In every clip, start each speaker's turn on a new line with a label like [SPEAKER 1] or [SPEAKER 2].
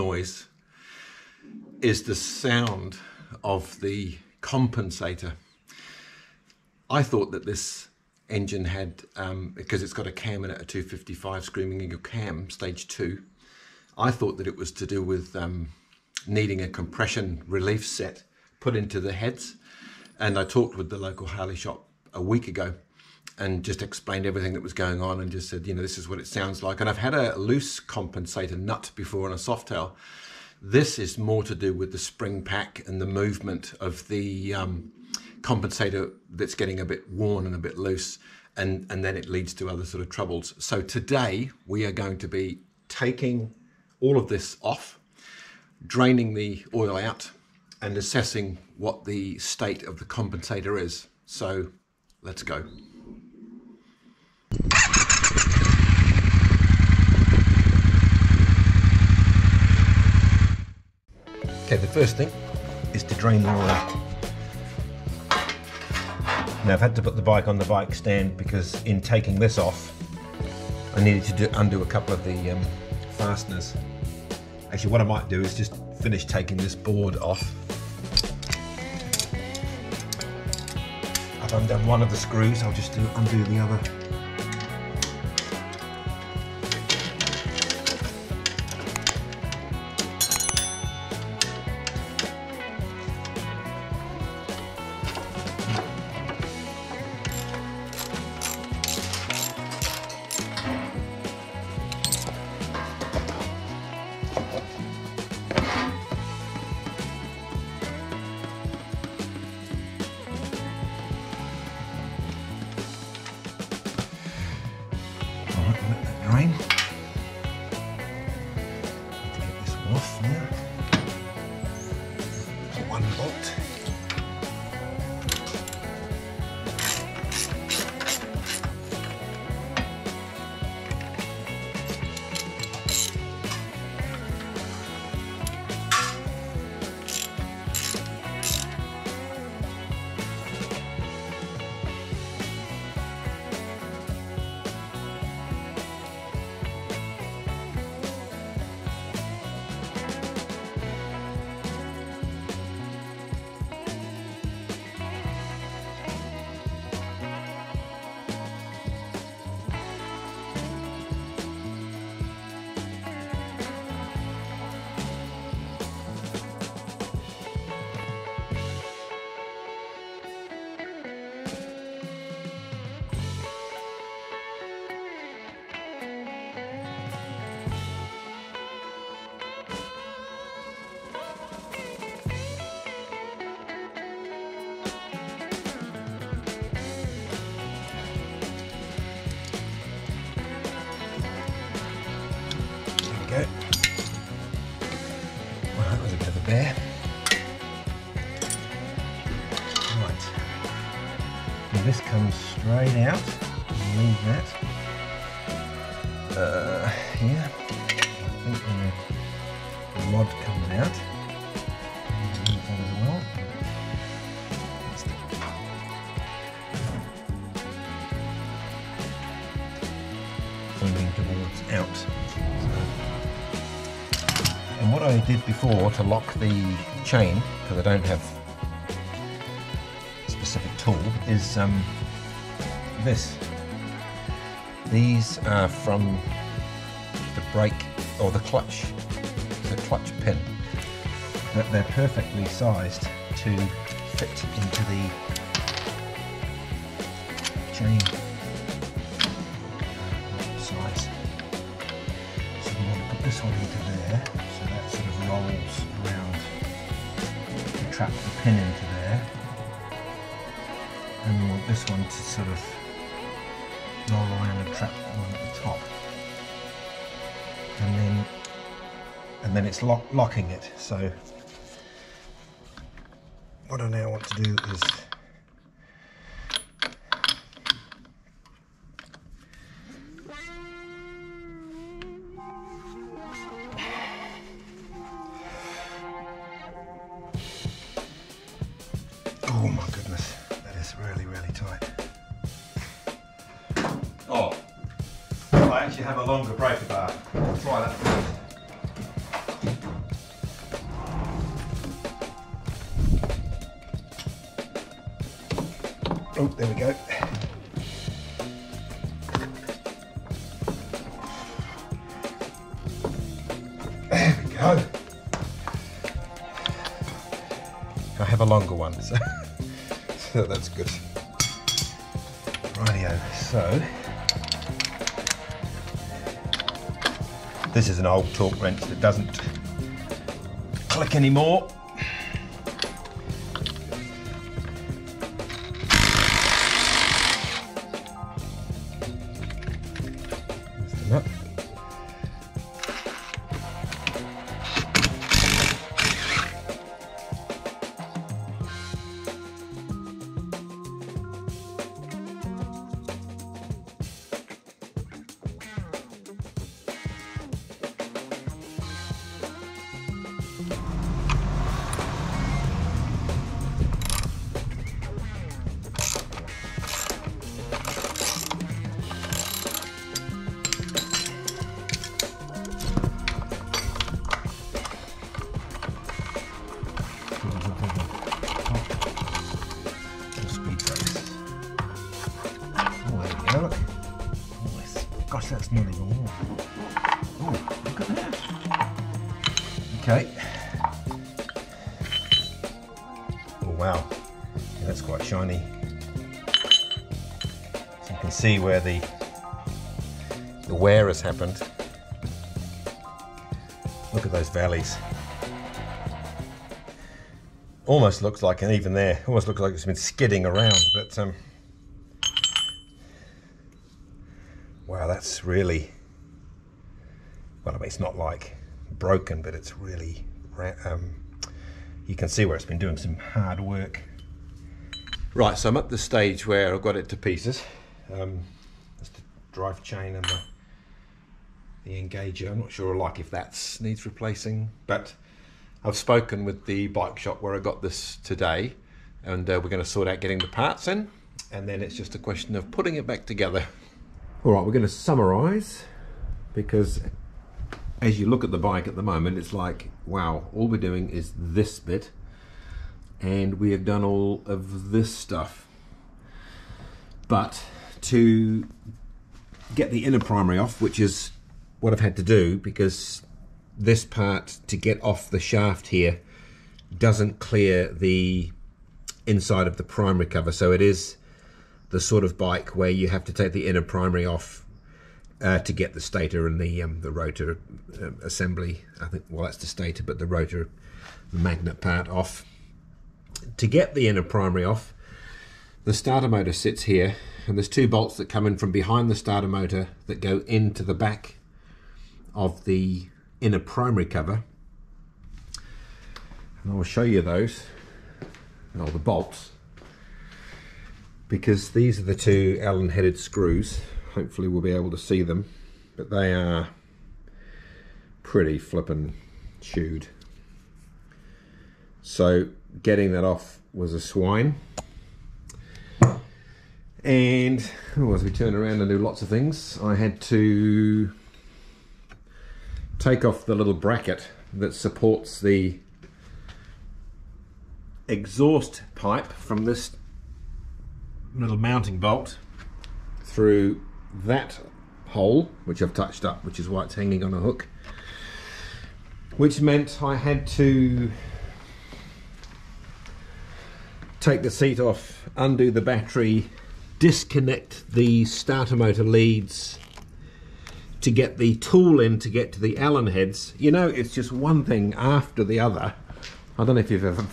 [SPEAKER 1] noise is the sound of the compensator. I thought that this engine had, because it's got a cam in it, a 255 screaming eagle cam, stage 2, I thought that it was to do with needing a compression relief set put into the heads. And I talked with the local Harley shop a week ago and just explained everything that was going on and just said, you know, this is what it sounds like. And I've had a loose compensator nut before on a Softail. This is more to do with the spring pack and the movement of the compensator that's getting a bit worn and a bit loose, and then it leads to other sort of troubles. So today we are going to be taking all of this off, draining the oil out and assessing what the state of the compensator is. So let's go. Okay, the first thing is to drain the oil. Now I've had to put the bike on the bike stand because in taking this off I needed to undo a couple of the fasteners. Actually, what I might do is just finish taking this board off. I've undone one of the screws, I'll just undo the other. Drain. Need to get this one off now. One bolt. Go. Well, that was a bit of a bear. Right. And this comes straight out. Leave that. Here. I think the rod comes out. Leave that as well. Pointing towards out. And what I did before to lock the chain, because I don't have a specific tool, is this. These are from the brake or the clutch pin. They're perfectly sized to fit into the chain size. So we want to put this one into there. That sort of rolls around to trap the pin into there, and we want this one to sort of roll around and trap that one at the top, and then it's locking it. So what I now want to do is oh my goodness, that is really, really tight. Oh, I actually have a longer breaker bar. I'll try that first. Oh, there we go. There we go. I have a longer one, so, so that's good. Rightio, so this is an old torque wrench that doesn't click anymore. Up. Gosh, that's not even warm. Oh, look at that. Okay. Oh wow, yeah, that's quite shiny. So you can see where the wear has happened. Look at those valleys. Almost looks like, and even there, almost looks like it's been skidding around, but wow, that's really, well, I mean, it's not like broken, but it's really, you can see where it's been doing some hard work. Right, so I'm at the stage where I've got it to pieces. That's the drive chain and the engager. I'm not sure like if that needs replacing, but I've spoken with the bike shop where I got this today, and we're going to sort out getting the parts in, and then it's just a question of putting it back together. All right, we're going to summarise, because as you look at the bike at the moment, it's like, wow, all we're doing is this bit, and we have done all of this stuff. But to get the inner primary off, which is what I've had to do, because this part to get off the shaft here doesn't clear the inside of the primary cover, so it is the sort of bike where you have to take the inner primary off to get the stator and the rotor assembly. I think, well, that's the stator, but the rotor, the magnet part off. To get the inner primary off, the starter motor sits here, and there's two bolts that come in from behind the starter motor that go into the back of the inner primary cover. And I'll show you those, or the bolts, because these are the two Allen headed screws. Hopefully we'll be able to see them, but they are pretty flippin' chewed. So getting that off was a swine. And as we turn around and do lots of things, I had to take off the little bracket that supports the exhaust pipe from this little mounting bolt through that hole, which I've touched up, which is why it's hanging on a hook, which meant I had to take the seat off, undo the battery, disconnect the starter motor leads to get the tool in to get to the Allen heads. You know, it's just one thing after the other. I don't know if you've ever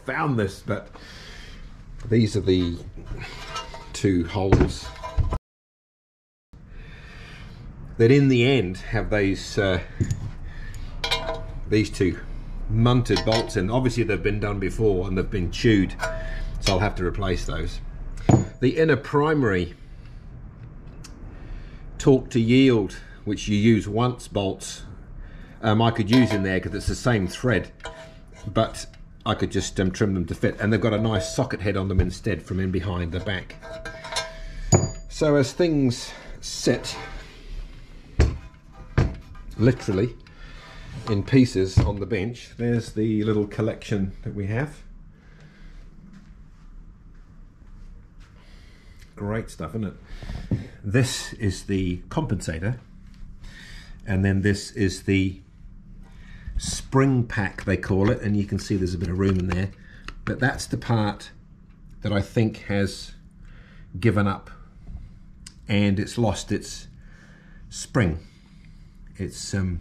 [SPEAKER 1] found this, but these are the two holes that in the end have these two munted bolts in. Obviously they've been done before and they've been chewed, so I'll have to replace those. The inner primary torque to yield, which you use once bolts, I could use in there because it's the same thread, but I could just trim them to fit, and they've got a nice socket head on them instead from in behind the back. So as things sit literally in pieces on the bench, there's the little collection that we have. Great stuff, isn't it? This is the compensator, and then this is the spring pack, they call it, and you can see there's a bit of room in there, but that's the part that I think has given up and it's lost its spring. It's this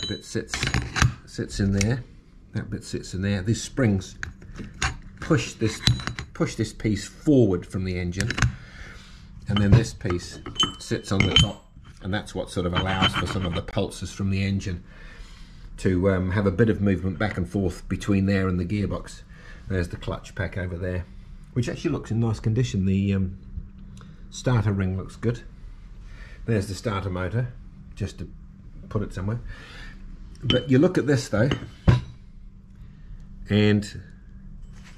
[SPEAKER 1] bit sits in there, that bit sits in there. These springs push this piece forward from the engine, and then this piece sits on the top, and that's what sort of allows for some of the pulses from the engine to have a bit of movement back and forth between there and the gearbox. There's the clutch pack over there, which actually looks in nice condition. The starter ring looks good. There's the starter motor, just to put it somewhere. But you look at this though, and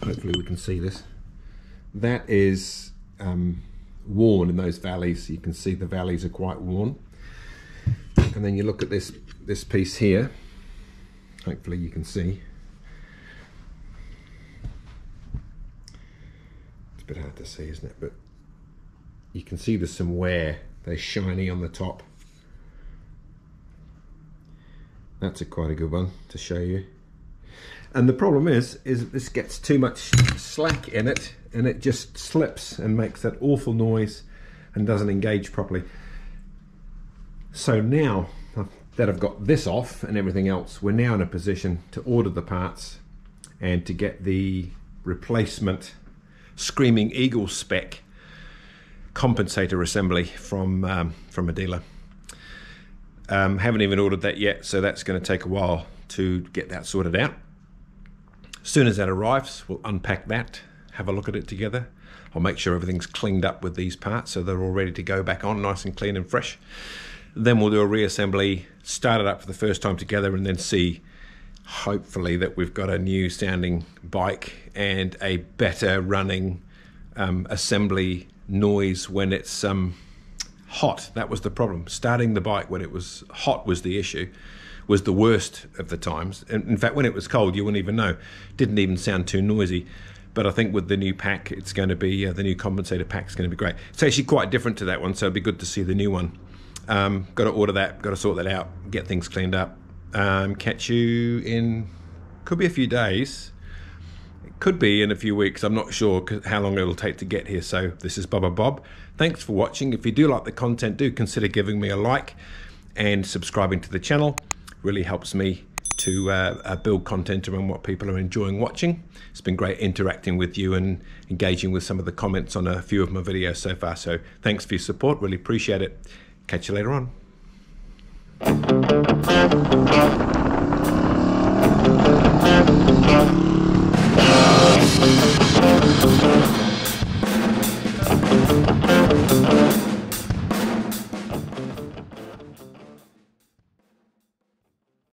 [SPEAKER 1] hopefully we can see this. That is worn in those valleys. You can see the valleys are quite worn. And then you look at this piece here. Hopefully you can see. It's a bit hard to see, isn't it? But you can see there's some wear. They're shiny on the top. That's quite a good one to show you. And the problem is this gets too much slack in it, and it just slips and makes that awful noise and doesn't engage properly. So now that I've got this off and everything else, we're now in a position to order the parts and to get the replacement Screaming Eagle spec compensator assembly from a dealer. Haven't even ordered that yet, so that's going to take a while to get that sorted out. As soon as that arrives, we'll unpack that, have a look at it together. I'll make sure everything's cleaned up with these parts so they're all ready to go back on, nice and clean and fresh. Then we'll do a reassembly, start it up for the first time together, and then see, hopefully, that we've got a new sounding bike and a better running assembly noise when it's hot. That was the problem. Starting the bike when it was hot was the issue, was the worst of the times. And in fact, when it was cold, you wouldn't even know. Didn't even sound too noisy. But I think with the new pack, it's going to be, the new compensator pack is going to be great. It's actually quite different to that one, so it'd be good to see the new one. Got to order that, got to sort that out, get things cleaned up. Catch you in, could be a few days. It could be in a few weeks. I'm not sure how long it'll take to get here. So this is Bubba Bob. Thanks for watching. If you do like the content, do consider giving me a like and subscribing to the channel. Really helps me to build content around what people are enjoying watching. It's been great interacting with you and engaging with some of the comments on a few of my videos so far. So thanks for your support. Really appreciate it. Catch you later on.